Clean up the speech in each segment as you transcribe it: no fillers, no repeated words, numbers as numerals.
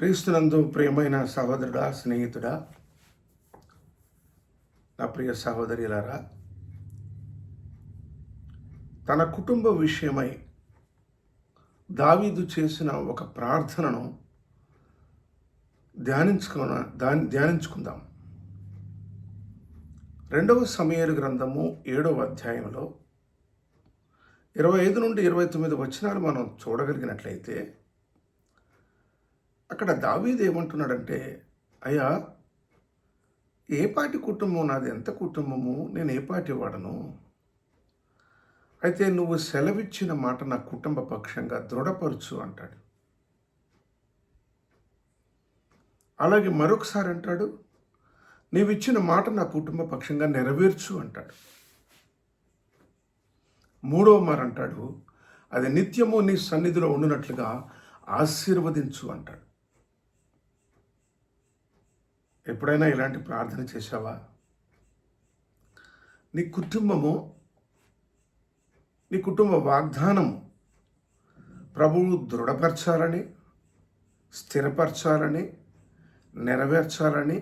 క్రీస్తునందు ప్రియమైన సహోదరుడా, స్నేహితుడా, నా ప్రియ సహోదరులారా, తన కుటుంబ విషయమై దావీదు చేసిన ఒక ప్రార్థనను ధ్యానించుకుందాం. 2వ సమూయేలు గ్రంథము 7వ అధ్యాయంలో 25 నుండి 29 వచనాలు మనం చూడగలిగినట్లయితే, అక్కడ దావీదు ఏమంటున్నాడంటే, అయ్యా, ఏ పాటి కుటుంబం నాది, ఎంత కుటుంబము, నేను ఏ పాటి వాడను, అయితే నువ్వు సెలవిచ్చిన మాట నా కుటుంబ పక్షంగా దృఢపరచు అంటాడు. అలాగే మరొకసారి అంటాడు, నీవిచ్చిన మాట నా కుటుంబ పక్షంగా నెరవేర్చు అంటాడు. మూడవ మారు అంటాడు, అది నిత్యము నీ సన్నిధిలో ఉండునట్లుగా ఆశీర్వదించు అంటాడు. ఎప్పుడైనా ఇలాంటి ప్రార్థన చేశావా? నీ కుటుంబము, నీ కుటుంబ వాగ్దానము ప్రభువు దృఢపరచాలని, స్థిరపరచాలని, నెరవేర్చాలని,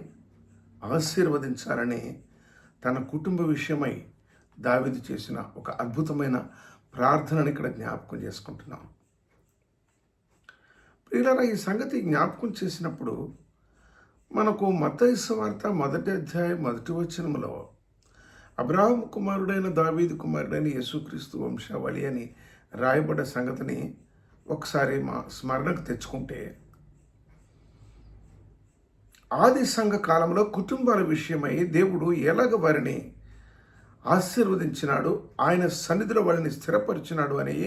ఆశీర్వదించాలని తన కుటుంబ విషయమై దావీదు చేసిన ఒక అద్భుతమైన ప్రార్థనని ఇక్కడ జ్ఞాపకం చేసుకుంటున్నాం. ప్రియులారా, ఈ సంగతి జ్ఞాపకం చేసినప్పుడు మనకు మత్తయి సువార్త 1వ అధ్యాయం 1వ వచనములో అబ్రాహాము కుమారుడైన దావీదు కుమారుడైన యేసుక్రీస్తు వంశావళి అని రాయబడ్డ సంగతిని ఒకసారి మా స్మరణకు తెచ్చుకుంటే, ఆది సంఘ కాలంలో కుటుంబాల విషయమై దేవుడు ఎలాగ వారిని ఆశీర్వదించినాడు, ఆయన సన్నిధిలో వారిని స్థిరపరిచినాడు అని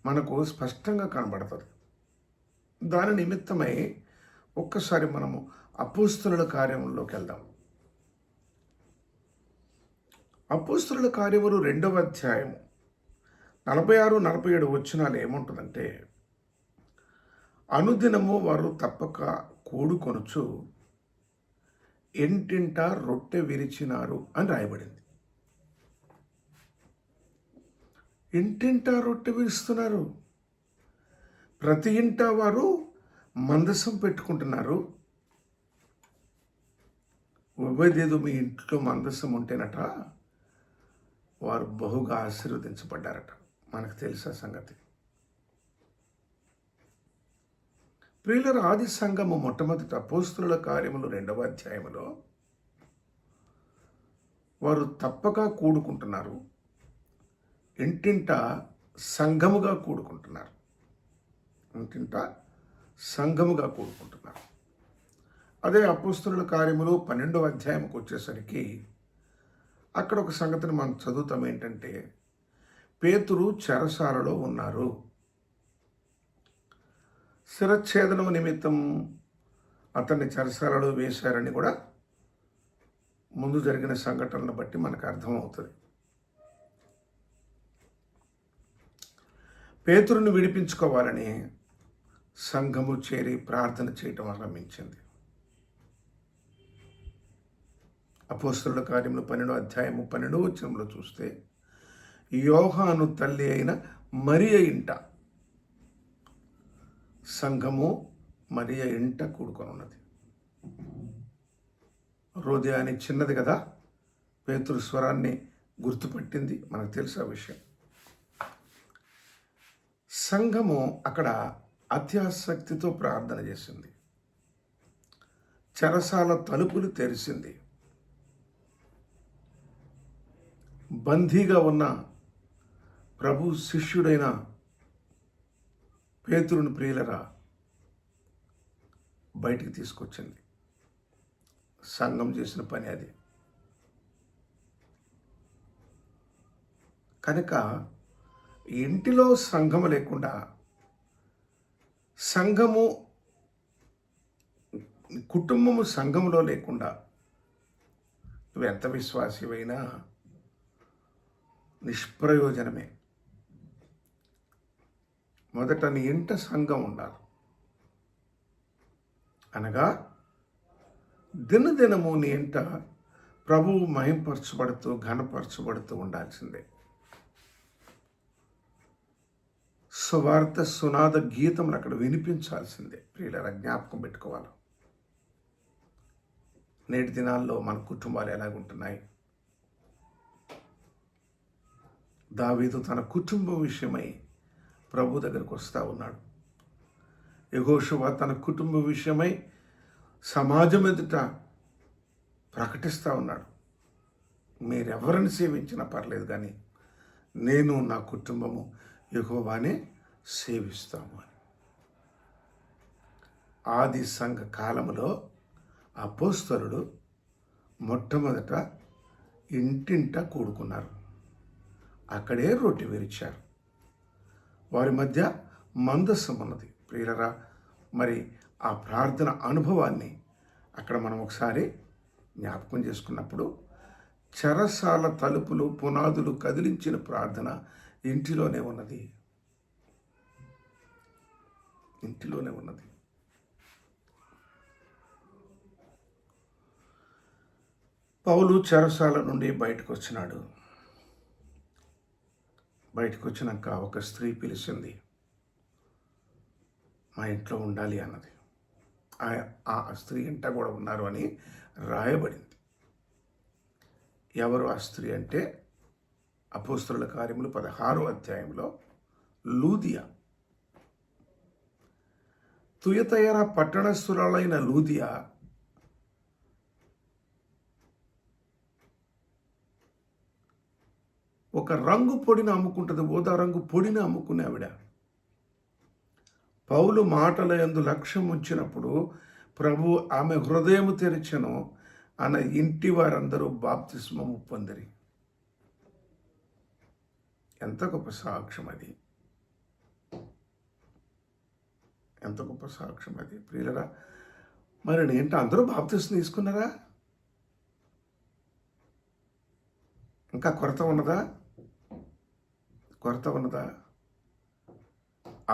మనకు స్పష్టంగా కనబడుతుంది. దాని నిమిత్తమై ఒక్కసారి మనము అపోస్తలుల కార్యముల్లోకి వెళ్దాం. అపోస్తలుల కార్యములు 2వ అధ్యాయము 46-47 వచనాలు ఏముంటుందంటే, అనుదినము వారు తప్పక కూడుకొనుచు ఇంటింట రొట్టె విరిచినారు అని రాయబడింది. ఇంటింటా రొట్టె విరుస్తున్నారు. ప్రతి ఇంట వారు మందసం పెట్టుకుంటున్నారు. ఉభయదేదు మీ ఇంట్లో మందసం ఉంటేనట వారు బహుగా ఆశీర్వదించబడ్డారట. మనకు తెలుసా సంగతి? ప్రియుల ఆది సంఘము మొట్టమొదటి అపోస్తలుల కార్యములు 2వ అధ్యాయములో వారు తప్పక కూడుకుంటున్నారు, ఇంటింట సంఘముగా కూడుకుంటున్నారు. ఇంటింట సంఘముగా కూడుకుంటున్నారు. అదే అపోస్తలుల కార్యములు 12వ అధ్యాయంకి వచ్చేసరికి అక్కడ ఒక సంగతిని మనం చదువుతాం. ఏంటంటే, పేతురు చెరసాలలో ఉన్నారు. శిరచ్ఛేదనం నిమిత్తం అతన్ని చెరసాలలో వేశారని కూడా ముందు జరిగిన సంఘటనలను బట్టి మనకు అర్థమవుతుంది. పేతురుని విడిపించుకోవాలని సంఘము చేరి ప్రార్థన చేయటం ఆరంభించింది. అపోస్తలుల కార్యములు 12వ అధ్యాయము 12వ వచనంలో చూస్తే, యోహాను తల్లి అయిన మరియ ఇంట, సంఘము మరియ ఇంట కూడుకొని ఉన్నది. హృదయ అని చిన్నది కదా, పేతురు స్వరాన్ని గుర్తుపట్టింది. మనకు తెలుసు ఆ విషయం. సంఘము అక్కడ అత్యాసక్తితో ప్రార్థన చేసింది. చెరసాల తలుపులు తెరిచింది. బందీగా ఉన్న ప్రభు శిష్యుడైన పేతురుని ప్రియులరా బయటికి తీసుకొచ్చింది. సంఘం చేసిన పని అది. కనుక ఇంటిలో సంఘము లేకుండా, సంఘము కుటుంబము సంఘములో లేకుండా నువ్వు ఎంత విశ్వాసివైనా నిష్ప్రయోజనమే. మొదట నీ ఇంట సంఘం ఉండాలి. అనగా దినదినము నీ ఇంట ప్రభువు మహింపరచబడుతూ ఘనపరచబడుతూ ఉండాల్సిందే. సువార్త సునాద గీతములు అక్కడ వినిపించాల్సిందే. ప్రియులారా, జ్ఞాపకం పెట్టుకోవాలి. నేటి దినాల్లో మన కుటుంబాలు ఎలాగుంటున్నాయి? దావీదు తన కుటుంబం విషయమై ప్రభు దగ్గరకు వస్తూ ఉన్నాడు. యెహోషువ తన కుటుంబ విషయమై సమాజం ఎదుట ప్రకటిస్తూ ఉన్నాడు. మీరెవరిని సేవించినా పర్లేదు, కానీ నేను నా కుటుంబము యెహోవానే సేవిస్తాము అని. ఆది సంఘ కాలములో అపోస్తలుడు మొట్టమొదట ఇంటింట కూడుకున్నారు. అక్కడే రొట్టె విరిచారు. వారి మధ్య మందస్సం ఉన్నది. ప్రియులరా, మరి ఆ ప్రార్థన అనుభవాన్ని అక్కడ మనం ఒకసారి జ్ఞాపకం చేసుకున్నప్పుడు చెరసాల తలుపులు పునాదులు కదిలించిన ప్రార్థన ఇంటిలోనే ఉన్నది. ఇంటిలోనే ఉన్నది. పౌలు చెరసాల నుండి బయటకు వచ్చినాడు. బయటకు వచ్చినాక ఒక స్త్రీ పిలిచింది, మా ఇంట్లో ఉండాలి అన్నది. ఆ స్త్రీ ఇంట కూడా ఉన్నారు అని రాయబడింది. ఎవరు ఆ స్త్రీ అంటే అపోస్తలుల కార్యములు 16వ అధ్యాయంలో లూదియా. తుయతయర పట్టణస్థురాలైన లూదియా ఒక రంగు పొడిని అమ్ముకుంటుంది. ఊదా రంగు పొడిని అమ్ముకునే ఆవిడ. పౌలు మాటల యందు లక్ష్యం ఉంచినప్పుడు ప్రభు ఆమె హృదయము తెరిచెను. అన్న ఇంటి వారందరూ బాప్తిస్మము పొందిరి. ఎంత గొప్ప సాక్ష్యం అది! ఎంత గొప్ప సాక్ష్యం అది! ప్రియులరా, మరి ఏంటో అందరూ బాప్తిస్మం తీసుకున్నారా? ఇంకా కొరత ఉన్నదా? కొరత ఉన్నదా?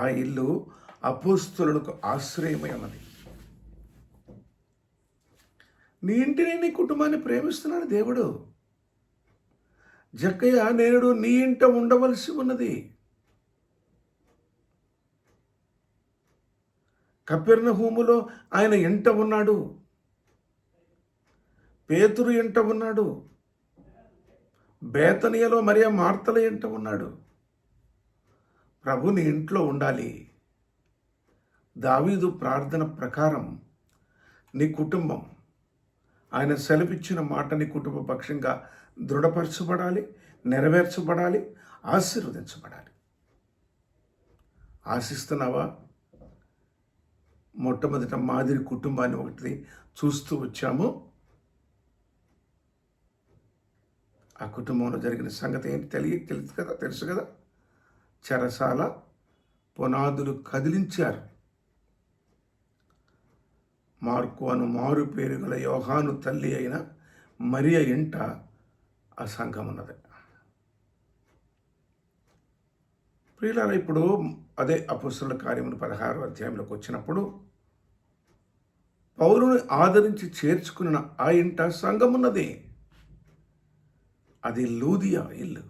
ఆ ఇల్లు అపోస్తలులకు ఆశ్రయమై ఉన్నది. నీ ఇంటిని నీ కుటుంబాన్ని ప్రేమిస్తున్నాడు దేవుడు. జక్కయ్య నేడు నీ ఇంట ఉండవలసి ఉన్నది. కపెర్నహూములో ఆయన ఇంట ఉన్నాడు. పేతురు ఇంట ఉన్నాడు. బేతనియలో మరియా మార్తల ఇంట ఉన్నాడు. ప్రభు నీ ఇంట్లో ఉండాలి. దావీదు ప్రార్థన ప్రకారం నీ కుటుంబం ఆయన సెలవిచ్చిన మాట నీ కుటుంబ పక్షంగా దృఢపరచబడాలి, నెరవేర్చబడాలి, ఆశీర్వదించబడాలి. ఆశిస్తున్నావా? మొట్టమొదట మాదిరి కుటుంబాన్ని ఒకటి చూస్తూ వచ్చాము. ఆ కుటుంబంలో జరిగిన సంగతి ఏంటి తెలుసు కదా. చెరసాల పునాదులు కదిలించారు. మార్కు అను మారు పేరు గల యోహాను తల్లి అయిన మరియ ఇంట ఆ సంఘం ఉన్నది. ప్రియులారా, ఇప్పుడు అదే అపోస్తలుల కార్యములు 16వ అధ్యాయంలోకి వచ్చినప్పుడు పౌలుని ఆదరించి చేర్చుకున్న ఆ ఇంట సంఘం ఉన్నది. అది లూదియా ఇల్లు.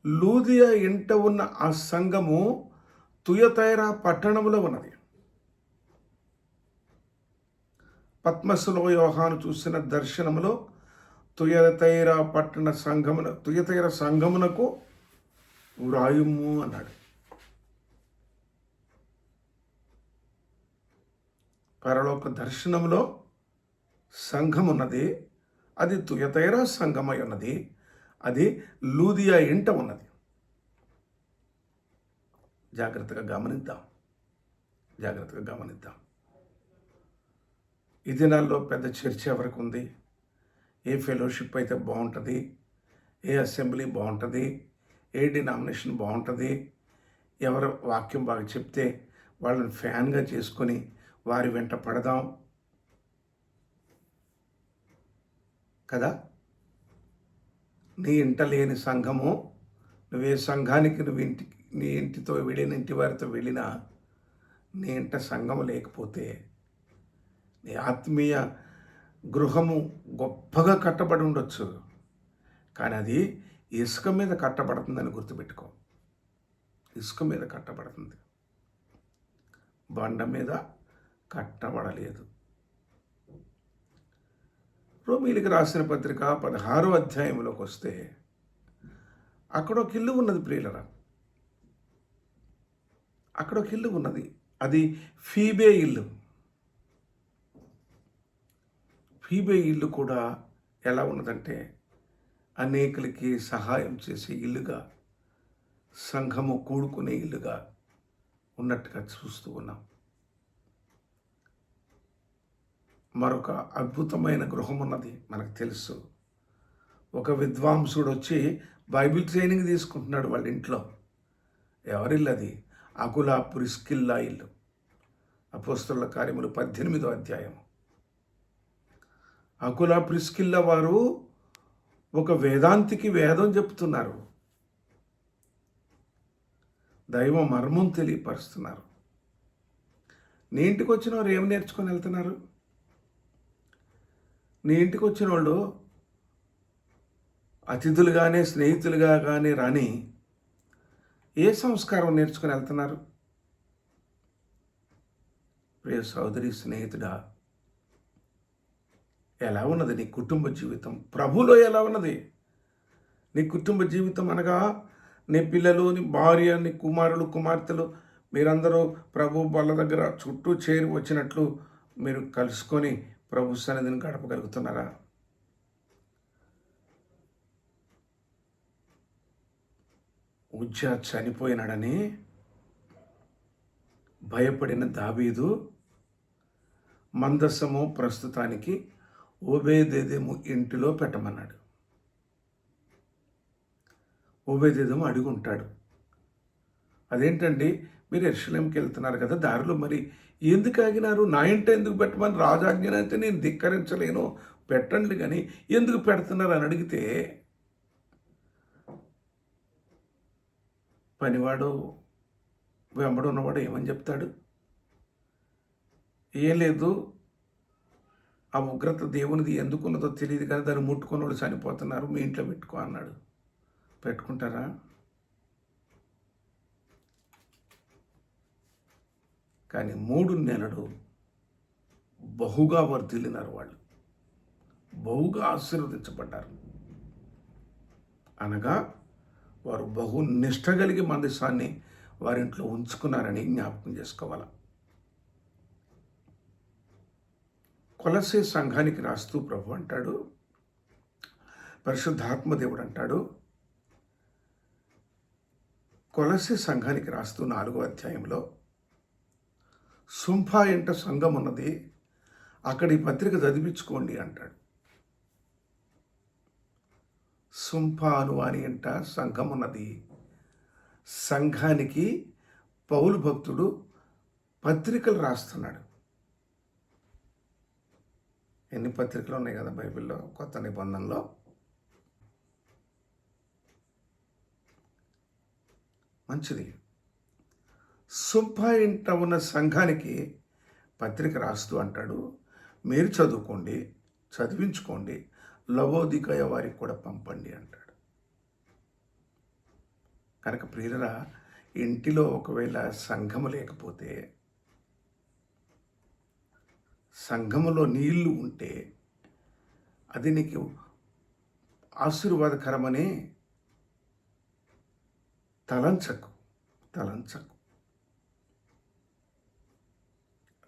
లూదియా ఇంట ఉన్న ఆ సంఘము తుయతైరా పట్టణంలో ఉన్నది. పద్మసులో యోహాను చూసిన దర్శనములో తుయతైరా పట్టణ తుయతైరా సంఘమునకు వ్రాయుము అన్నాడు. పరలోక దర్శనములో సంఘం ఉన్నది. అది తుయతైరా సంఘమై ఉన్నది. అది లూదియా ఇంట ఉన్నది. జాగ్రత్తగా గమనిద్దాం. ఈ దినాల్లో పెద్ద చర్చ ఎవరికి ఉంది? ఏ ఫెలోషిప్ అయితే బాగుంటుంది? ఏ అసెంబ్లీ బాగుంటుంది? ఏ డినామినేషన్ బాగుంటుంది? ఎవరు వాక్యం బాగా చెప్తే వాళ్ళని ఫ్యాన్గా చేసుకొని వారి వెంట పడదాం కదా. నీ ఇంట లేని సంఘము, నువ్వే సంఘానికి నీ ఇంటితో వెళ్ళిన ఇంటి వారితో వెళ్ళినా నీ ఇంట సంఘము లేకపోతే నీ ఆత్మీయ గృహము గొప్పగా కట్టబడి ఉండొచ్చు, కానీ అది ఇసుక మీద కట్టబడుతుందని గుర్తుపెట్టుకో. ఇసుక మీద కట్టబడుతుంది, బండ మీద కట్టబడలేదు. రోమీయులకు రాసిన పత్రిక 16వ అధ్యాయంలోకి వస్తే అక్కడ ఒక ఇల్లు ఉన్నది ప్రియులరా. అక్కడ ఒక ఇల్లు ఉన్నది, అది ఫీబే ఇల్లు. ఫీబే ఇల్లు కూడా ఎలా ఉన్నదంటే అనేకులకి సహాయం చేసే ఇల్లుగా, సంఘము కూడుకునే ఇల్లుగా ఉన్నట్టుగా చూస్తూ ఉన్నాం. మరొక అద్భుతమైన గృహం ఉన్నది మనకు తెలుసు. ఒక విద్వాంసుడు వచ్చి బైబిల్ ట్రైనింగ్ తీసుకుంటున్నాడు వాళ్ళ ఇంట్లో. ఎవరిల్లు అది? అకుల ప్రిస్కిల్లా ఇల్లు. అపోస్తలుల కార్యములు 18వ అధ్యాయం. అకుల ప్రిస్కిల్లా వారు ఒక వేదాంతికి వేదం చెప్తున్నారు, దైవ మర్మం తెలియపరుస్తున్నారు. నీ ఇంటికి వచ్చిన వారు ఏమి నేర్చుకొని వెళ్తున్నారు? నీ ఇంటికి వచ్చిన వాళ్ళు అతిథులుగానే స్నేహితులుగా కానీ రాని ఏ సంస్కారం నేర్చుకొని వెళ్తున్నారు? ప్రియ సోదరి, స్నేహితుడా, ఎలా ఉన్నది నీ కుటుంబ జీవితం? ప్రభులో ఎలా ఉన్నది నీ కుటుంబ జీవితం? అనగా నీ పిల్లలు, నీ భార్య, నీ కుమారులు, కుమార్తెలు మీరందరూ ప్రభు బల్ల దగ్గర చుట్టూ చేరి వచ్చినట్లు మీరు కలుసుకొని ప్రభు సన్నిధిని గడపగలుగుతున్నారా? ఉజ్జా చనిపోయినాడని భయపడిన దావీదు మందసము ప్రస్తుతానికి ఓబేదెదోము ఇంటిలో పెట్టమన్నాడు. ఓబేదెదోము అడుగుంటాడు, అదేంటండి మీరు యెరూషలేంకి వెళ్తున్నారు కదా, దారిలో మరి ఎందుకు ఆగినారు? నా ఇంట ఎందుకు పెట్టమని రాజాజ్ఞనైతే నేను ధిక్కరించలేను, పెట్టండి కానీ ఎందుకు పెడుతున్నారు అని అడిగితే పనివాడు వెంబడి ఉన్నవాడు ఏమని చెప్తాడు? ఏం లేదు, ఆ ఉగ్రత దేవునిది ఎందుకున్నదో తెలియదు కానీ దాన్ని ముట్టుకున్న వాళ్ళు చనిపోతున్నారు, మీ ఇంట్లో పెట్టుకో అన్నాడు. పెట్టుకుంటారా? కానీ 3 నెలలు బహుగా వర్ధిల్లినారు, వాళ్ళు బహుగా ఆశీర్వదించబడ్డారు. అనగా వారు బహు నిష్ఠ కలిగి మందసాన్ని వారింట్లో ఉంచుకున్నారని జ్ఞాపకం చేసుకోవాలి. కొలసే సంఘానికి రాస్తూ ప్రభు అంటాడు, పరిశుద్ధాత్మదేవుడు అంటాడు, కొలసే సంఘానికి రాస్తూ 4వ అధ్యాయంలో, సుంఫా ఎంట సంఘం ఉన్నది, అక్కడ ఈ పత్రిక చదివించుకోండి అంటాడు. సుంఫాను అని ఎంట సంఘం ఉన్నది. సంఘానికి పౌలు భక్తుడు పత్రికలు రాస్తున్నాడు. ఎన్ని పత్రికలు ఉన్నాయి కదా బైబిల్లో, కొత్త నిబంధనలో. మంచిది. సుంఫా ఇంట ఉన్న సంఘానికి పత్రిక రాస్తూ అంటాడు, మీరు చదువుకోండి, చదివించుకోండి, లవోదికయ వారికి కూడా పంపండి అంటాడు. కనుక ప్రియులరా, ఇంటిలో ఒకవేళ సంఘము లేకపోతే, సంఘములో నీళ్లు ఉంటే అది నీకు ఆశీర్వాదకరమని తలంచకు.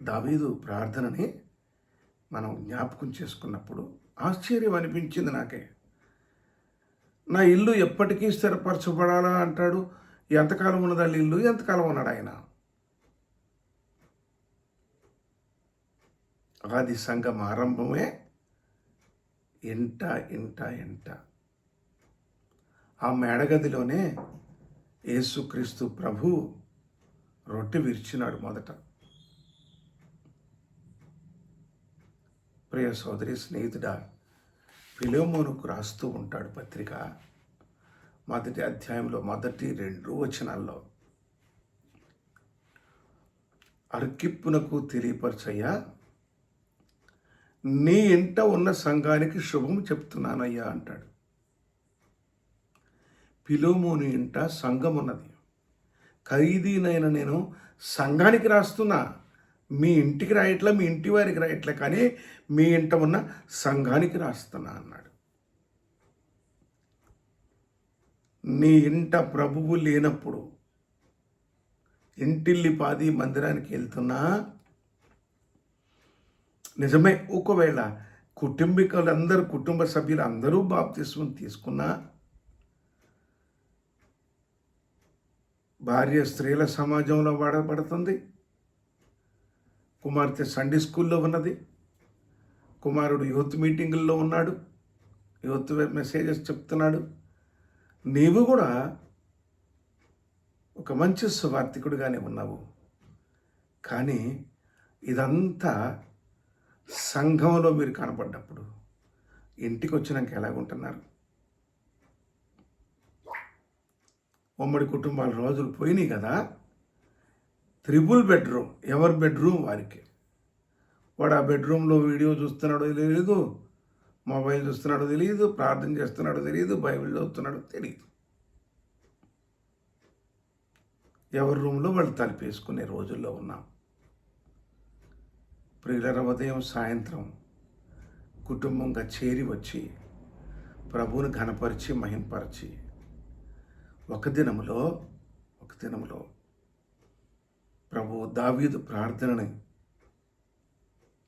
దావీదు ప్రార్థనని మనం జ్ఞాపకం చేసుకున్నప్పుడు ఆశ్చర్యం అనిపించింది నాకే. నా ఇల్లు ఎప్పటికీ స్థిరపరచబడాలా అంటాడు. ఎంతకాలం ఉన్నది వాళ్ళ ఇల్లు? ఎంతకాలం ఉన్నాడు ఆయన? ఆది సంఘం ఆరంభమే ఇంట ఆ మేడగదిలోనే యేసుక్రీస్తు ప్రభు రొట్టె విరిచినాడు మొదట. ప్రియ సోదరి, స్నేహితుడా, ఫిలెమోనుకు రాస్తూ ఉంటాడు పత్రిక 1వ అధ్యాయంలో 1-2 వచనాల్లో, అర్కిప్పునకు తెలియపరచయ్యా, నీ ఇంట ఉన్న సంఘానికి శుభం చెప్తున్నానయ్యా అంటాడు. ఫిలెమోను ఇంట సంఘం ఉన్నది, ఖైదీనైన నేను సంఘానికి రాస్తున్నా. మీ ఇంటికి రాయట్లే, మీ ఇంటి వారికి రాయట్లే, కానీ మీ ఇంట ఉన్న సంఘానికి రాస్తున్నా అన్నాడు. నీ ఇంట ప్రభువు లేనప్పుడు ఇంటిల్లిపాది మందిరానికి వెళ్తున్నా, నిజమే, ఒకవేళ కుటుంబీకులందరూ, కుటుంబ సభ్యులు అందరూ బాప్తిస్మం తీసుకున్నా, భార్య స్త్రీల సమాజంలో వాడబడుతుంది, కుమార్తె సండే స్కూల్లో ఉన్నది, కుమారుడు యూత్ మీటింగుల్లో ఉన్నాడు, యూత్ మెసేజెస్ చెప్తున్నాడు. నీవు కూడా ఒక మంచి సువార్థికుడిగానే ఉన్నావు. కానీ ఇదంతా సంఘంలో మీరు కనపడ్డప్పుడు ఇంటికి వచ్చినాక ఎలాగుంటున్నారు? ఉమ్మడి కుటుంబాల రోజులు పోయినాయి కదా. 3 బెడ్రూమ్, ఎవరి బెడ్రూమ్ వారికి. వాడు ఆ బెడ్రూమ్లో వీడియో చూస్తున్నాడో తెలియదు, మొబైల్ చూస్తున్నాడో తెలియదు, ప్రార్థన చేస్తున్నాడో తెలియదు, బైబిల్ చదువుతున్నాడో తెలియదు. ఎవరి రూమ్లో వాళ్ళు తలుపేసుకునే రోజుల్లో ఉన్నాం. ప్రియులర, ఉదయం సాయంత్రం కుటుంబంగా చేరి వచ్చి ప్రభువుని ఘనపరిచి మహింపరిచి ఒక దినములో ప్రభు దావీదు ప్రార్థనని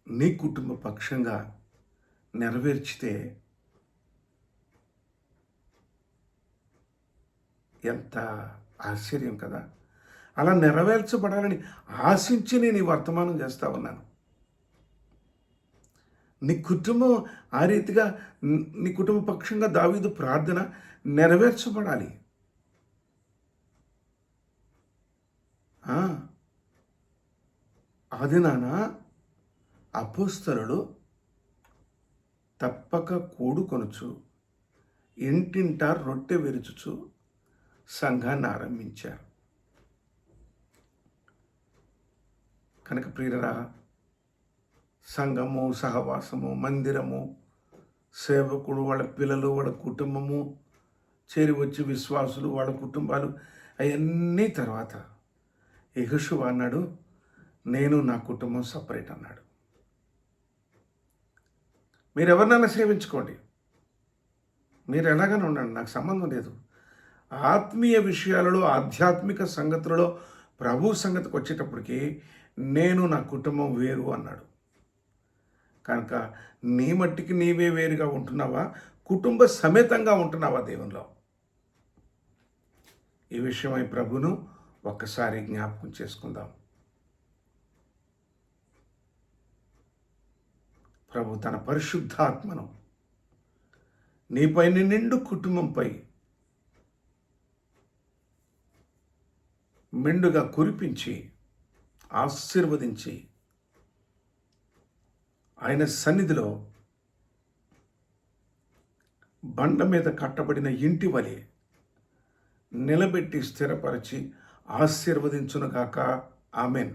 నీ కుటుంబ పక్షంగా నెరవేర్చితే ఎంత ఆశ్చర్యం కదా. అలా నెరవేర్చబడాలని ఆశించి నేను ఈ వర్తమానం చేస్తా ఉన్నాను. నీ కుటుంబం ఆ రీతిగా, నీ కుటుంబ పక్షంగా దావీదు ప్రార్థన నెరవేర్చబడాలి. ఆదినాన అపోస్తలులు తప్పక కూడుకొనుచు ఇంటింటా రొట్టె విరుచుచు సంఘాన్ని ఆరంభించారు. కనుక ప్రియులరా, సంఘము, సహవాసము, మందిరము, సేవకుడు, వాళ్ళ పిల్లలు, వాళ్ళ కుటుంబము చేరి వచ్చి విశ్వాసులు, వాళ్ళ కుటుంబాలు, అవన్నీ తర్వాత యెహోషువ అన్నాడు, నేను నా కుటుంబం సపరేట్ అన్నాడు. మీరు ఎవరినైనా సేవించుకోండి, మీరు ఎలాగైనా ఉండండి, నాకు సంబంధం లేదు. ఆత్మీయ విషయాలలో, ఆధ్యాత్మిక సంగతులలో ప్రభు సంగతికి వచ్చేటప్పటికి నేను నా కుటుంబం వేరు అన్నాడు. కనుక నీ మట్టికి నీవే వేరుగా ఉంటున్నావా, కుటుంబ సమేతంగా ఉంటున్నావా దేవునిలో? ఈ విషయమై ప్రభును ఒక్కసారి జ్ఞాపకం చేసుకుందాం. ప్రభు తన పరిశుద్ధాత్మను నీపై, నీ నిండు కుటుంబంపై మెండుగా కురిపించి ఆశీర్వదించి ఆయన సన్నిధిలో బండ మీద కట్టబడిన ఇంటి వలె నిలబెట్టి స్థిరపరిచి ఆశీర్వదించునుగాక. ఆమెన్.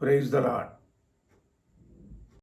Praise the lord.